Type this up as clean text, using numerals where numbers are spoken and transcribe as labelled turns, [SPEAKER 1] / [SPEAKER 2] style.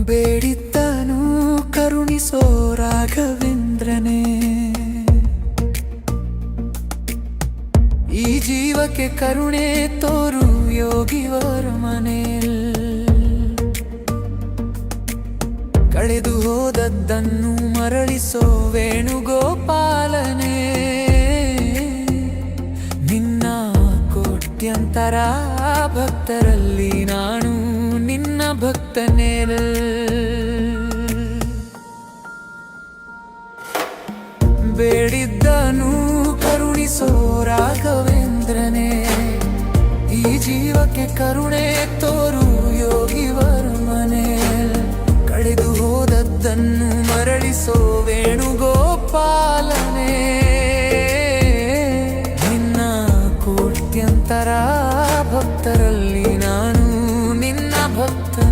[SPEAKER 1] ಬೇಡಿದ್ದನು ಕರುಣಿಸೋ ರಾಘವೇಂದ್ರನೇ, ಈ ಜೀವಕ್ಕೆ ಕರುಣೆ ತೋರು ಯೋಗಿವರ ಮನೆಯಲ್ಲಿ. ಕಳೆದು ಹೋದದ್ದನ್ನು ಮರಳಿಸೋ ವೇಣುಗೋಪಾಲನೇ, ನಿನ್ನ ಕೋಟ್ಯಂತರ ಭಕ್ತರಲ್ಲಿ ನಾನು ನಿನ್ನ ಭಕ್ತನೇ. ಬೇಡಿದ್ದನು ಕರುಣಿಸೋ ರಾಘವೇಂದ್ರನೇ, ಈ ಜೀವಕ್ಕೆ ಕರುಣೆ ತೋ